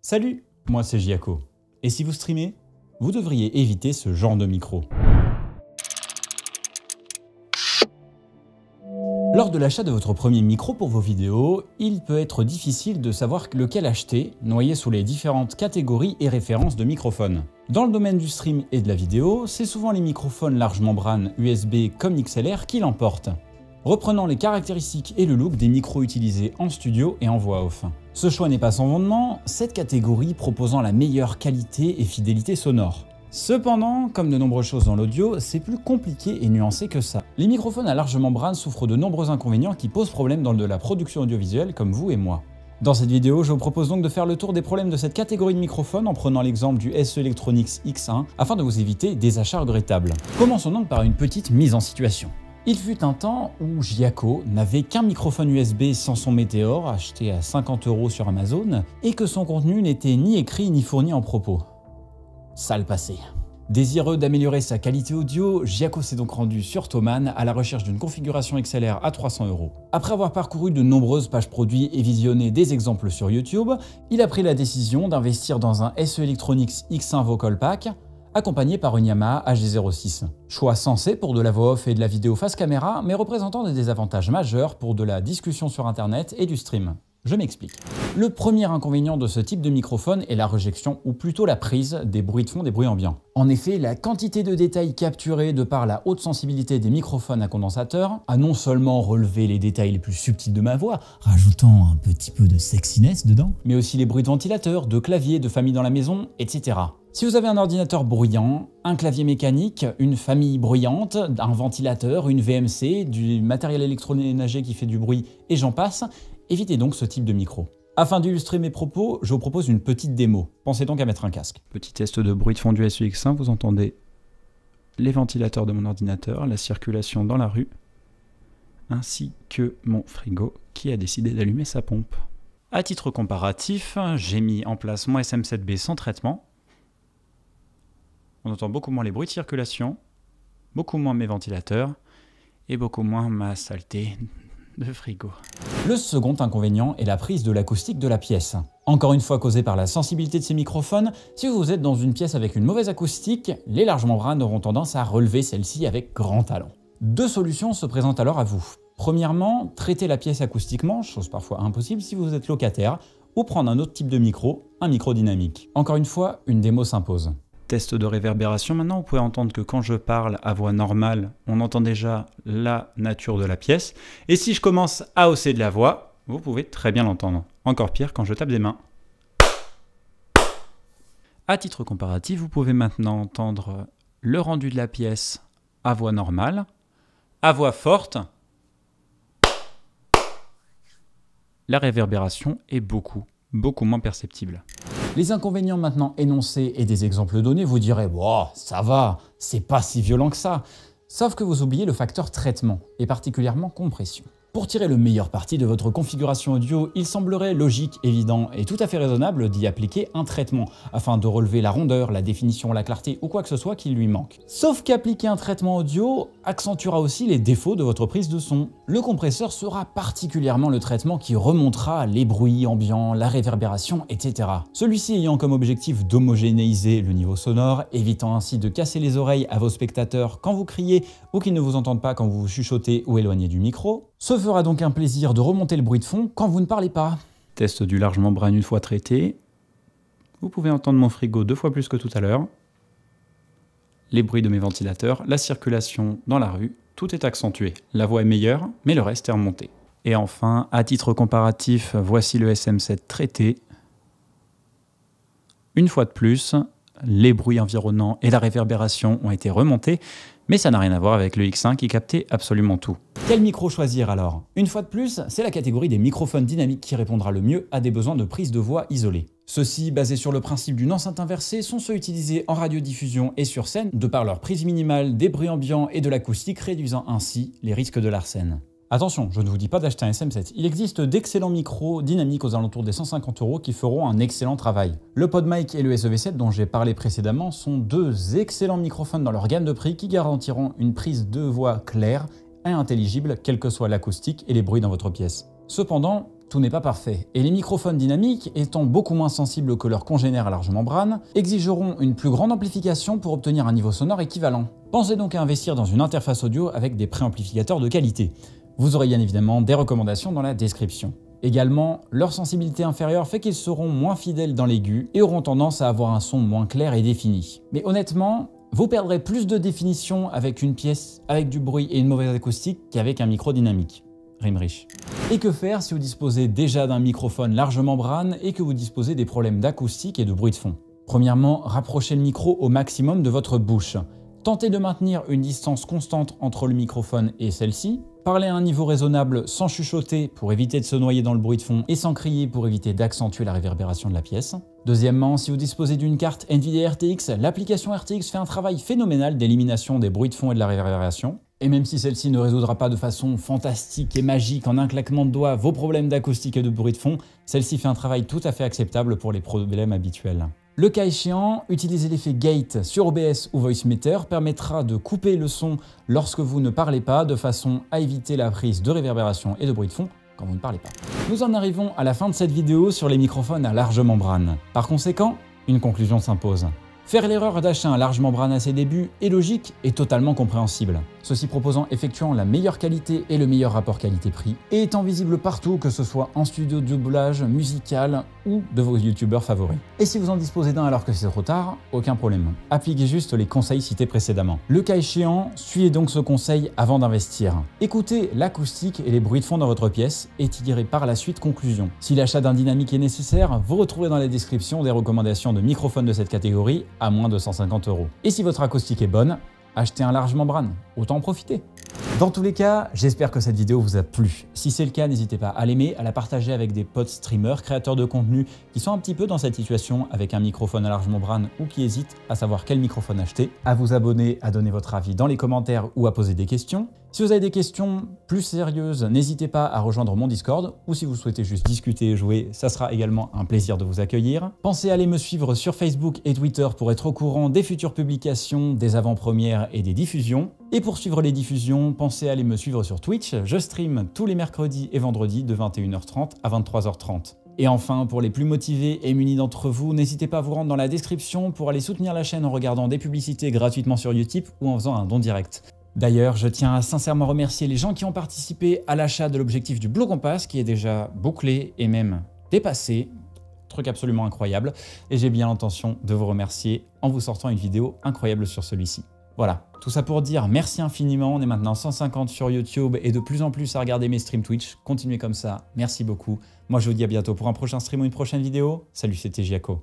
Salut, moi c'est Giaco. Et si vous streamez, vous devriez éviter ce genre de micro. Lors de l'achat de votre premier micro pour vos vidéos, il peut être difficile de savoir lequel acheter, noyé sous les différentes catégories et références de microphones. Dans le domaine du stream et de la vidéo, c'est souvent les microphones large membrane USB comme XLR qui l'emportent, reprenant les caractéristiques et le look des micros utilisés en studio et en voix off. Ce choix n'est pas sans fondement, cette catégorie proposant la meilleure qualité et fidélité sonore. Cependant, comme de nombreuses choses dans l'audio, c'est plus compliqué et nuancé que ça. Les microphones à large membrane souffrent de nombreux inconvénients qui posent problème dans de la production audiovisuelle comme vous et moi. Dans cette vidéo, je vous propose donc de faire le tour des problèmes de cette catégorie de microphones en prenant l'exemple du SE Electronics X1 afin de vous éviter des achats regrettables. Commençons donc par une petite mise en situation. Il fut un temps où Giaco n'avait qu'un microphone USB sans son Météor acheté à 50 € sur Amazon et que son contenu n'était ni écrit ni fourni en propos. Sale passé. Désireux d'améliorer sa qualité audio, Giaco s'est donc rendu sur Thomann à la recherche d'une configuration XLR à 300 €. Après avoir parcouru de nombreuses pages produits et visionné des exemples sur YouTube, il a pris la décision d'investir dans un SE Electronics X1 Vocal Pack accompagné par une Yamaha HD06. Choix sensé pour de la voix off et de la vidéo face caméra, mais représentant des désavantages majeurs pour de la discussion sur internet et du stream. Je m'explique. Le premier inconvénient de ce type de microphone est la rejection, ou plutôt la prise des bruits de fond, des bruits ambiants. En effet, la quantité de détails capturés de par la haute sensibilité des microphones à condensateur a non seulement relevé les détails les plus subtils de ma voix, rajoutant un petit peu de sexiness dedans, mais aussi les bruits de ventilateur, de clavier, de famille dans la maison, etc. Si vous avez un ordinateur bruyant, un clavier mécanique, une famille bruyante, un ventilateur, une VMC, du matériel électroménager qui fait du bruit et j'en passe, évitez donc ce type de micro. Afin d'illustrer mes propos, je vous propose une petite démo. Pensez donc à mettre un casque. Petit test de bruit de fond du SEX1, vous entendez les ventilateurs de mon ordinateur, la circulation dans la rue, ainsi que mon frigo qui a décidé d'allumer sa pompe. À titre comparatif, j'ai mis en place mon SM7B sans traitement. On entend beaucoup moins les bruits de circulation, beaucoup moins mes ventilateurs et beaucoup moins ma saleté de frigo. Le second inconvénient est la prise de l'acoustique de la pièce. Encore une fois causée par la sensibilité de ces microphones, si vous êtes dans une pièce avec une mauvaise acoustique, les larges membranes auront tendance à relever celle-ci avec grand talent. Deux solutions se présentent alors à vous. Premièrement, traiter la pièce acoustiquement, chose parfois impossible si vous êtes locataire, ou prendre un autre type de micro, un micro dynamique. Encore une fois, une démo s'impose. Test de réverbération, maintenant vous pouvez entendre que quand je parle à voix normale, on entend déjà la nature de la pièce. Et si je commence à hausser de la voix, vous pouvez très bien l'entendre. Encore pire quand je tape des mains. À titre comparatif, vous pouvez maintenant entendre le rendu de la pièce à voix normale, à voix forte. La réverbération est beaucoup moins perceptible. Les inconvénients maintenant énoncés et des exemples donnés, vous direz « Wow, ça va, c'est pas si violent que ça ». Sauf que vous oubliez le facteur traitement, et particulièrement compression. Pour tirer le meilleur parti de votre configuration audio, il semblerait logique, évident et tout à fait raisonnable d'y appliquer un traitement, afin de relever la rondeur, la définition, la clarté ou quoi que ce soit qui lui manque. Sauf qu'appliquer un traitement audio accentuera aussi les défauts de votre prise de son. Le compresseur sera particulièrement le traitement qui remontera les bruits ambiants, la réverbération, etc. Celui-ci ayant comme objectif d'homogénéiser le niveau sonore, évitant ainsi de casser les oreilles à vos spectateurs quand vous criez ou qu'ils ne vous entendent pas quand vous vous chuchotez ou éloignez du micro. Se fera donc un plaisir de remonter le bruit de fond quand vous ne parlez pas. Test du large membrane une fois traité. Vous pouvez entendre mon frigo 2 fois plus que tout à l'heure. Les bruits de mes ventilateurs, la circulation dans la rue, tout est accentué. La voix est meilleure, mais le reste est remonté. Et enfin, à titre comparatif, voici le SM7 traité. Une fois de plus, les bruits environnants et la réverbération ont été remontés, mais ça n'a rien à voir avec le X1 qui captait absolument tout. Quel micro choisir alors? Une fois de plus, c'est la catégorie des microphones dynamiques qui répondra le mieux à des besoins de prise de voix isolée. Ceux-ci, basés sur le principe d'une enceinte inversée, sont ceux utilisés en radiodiffusion et sur scène de par leur prise minimale, des bruits ambiants et de l'acoustique, réduisant ainsi les risques de l'arsène. Attention, je ne vous dis pas d'acheter un SM7. Il existe d'excellents micros dynamiques aux alentours des 150 € qui feront un excellent travail. Le PodMic et le SEV7 dont j'ai parlé précédemment sont deux excellents microphones dans leur gamme de prix qui garantiront une prise de voix claire et intelligible, quelle que soit l'acoustique et les bruits dans votre pièce. Cependant, tout n'est pas parfait, et les microphones dynamiques, étant beaucoup moins sensibles que leurs congénères à large membrane, exigeront une plus grande amplification pour obtenir un niveau sonore équivalent. Pensez donc à investir dans une interface audio avec des préamplificateurs de qualité. Vous aurez bien évidemment des recommandations dans la description. Également, leur sensibilité inférieure fait qu'ils seront moins fidèles dans l'aigu et auront tendance à avoir un son moins clair et défini. Mais honnêtement, vous perdrez plus de définition avec une pièce avec du bruit et une mauvaise acoustique qu'avec un micro dynamique. Rime riche. Et que faire si vous disposez déjà d'un microphone large membrane et que vous disposez des problèmes d'acoustique et de bruit de fond? Premièrement, rapprochez le micro au maximum de votre bouche. Tentez de maintenir une distance constante entre le microphone et celle-ci. Parlez à un niveau raisonnable sans chuchoter pour éviter de se noyer dans le bruit de fond et sans crier pour éviter d'accentuer la réverbération de la pièce. Deuxièmement, si vous disposez d'une carte NVIDIA RTX, l'application RTX fait un travail phénoménal d'élimination des bruits de fond et de la réverbération. Et même si celle-ci ne résoudra pas de façon fantastique et magique en un claquement de doigts vos problèmes d'acoustique et de bruit de fond, celle-ci fait un travail tout à fait acceptable pour les problèmes habituels. Le cas échéant, utiliser l'effet gate sur OBS ou Voicemeeter permettra de couper le son lorsque vous ne parlez pas de façon à éviter la prise de réverbération et de bruit de fond quand vous ne parlez pas. Nous en arrivons à la fin de cette vidéo sur les microphones à large membrane. Par conséquent, une conclusion s'impose. Faire l'erreur d'acheter un large membrane à ses débuts est logique et totalement compréhensible. Ceci proposant effectuant la meilleure qualité et le meilleur rapport qualité-prix, et étant visible partout, que ce soit en studio de doublage, musical ou de vos youtubeurs favoris. Et si vous en disposez d'un alors que c'est trop tard, aucun problème. Appliquez juste les conseils cités précédemment. Le cas échéant, suivez donc ce conseil avant d'investir. Écoutez l'acoustique et les bruits de fond dans votre pièce et tirez par la suite conclusion. Si l'achat d'un dynamique est nécessaire, vous retrouverez dans la description des recommandations de microphones de cette catégorie à moins de 150 €. Et si votre acoustique est bonne, achetez un large membrane, autant en profiter. Dans tous les cas, j'espère que cette vidéo vous a plu. Si c'est le cas, n'hésitez pas à l'aimer, à la partager avec des potes streamers, créateurs de contenu qui sont un petit peu dans cette situation avec un microphone à large membrane ou qui hésitent à savoir quel microphone acheter, à vous abonner, à donner votre avis dans les commentaires ou à poser des questions. Si vous avez des questions plus sérieuses, n'hésitez pas à rejoindre mon Discord ou si vous souhaitez juste discuter et jouer, ça sera également un plaisir de vous accueillir. Pensez à aller me suivre sur Facebook et Twitter pour être au courant des futures publications, des avant-premières et des diffusions. Et pour suivre les diffusions, pensez à aller me suivre sur Twitch, je stream tous les mercredis et vendredis de 21h30 à 23h30. Et enfin, pour les plus motivés et munis d'entre vous, n'hésitez pas à vous rendre dans la description pour aller soutenir la chaîne en regardant des publicités gratuitement sur Utip ou en faisant un don direct. D'ailleurs, je tiens à sincèrement remercier les gens qui ont participé à l'achat de l'objectif du Blue Compass qui est déjà bouclé et même dépassé. Truc absolument incroyable. Et j'ai bien l'intention de vous remercier en vous sortant une vidéo incroyable sur celui-ci. Voilà, tout ça pour dire merci infiniment. On est maintenant 150 sur YouTube et de plus en plus à regarder mes streams Twitch. Continuez comme ça, merci beaucoup. Moi je vous dis à bientôt pour un prochain stream ou une prochaine vidéo. Salut, c'était Giaco.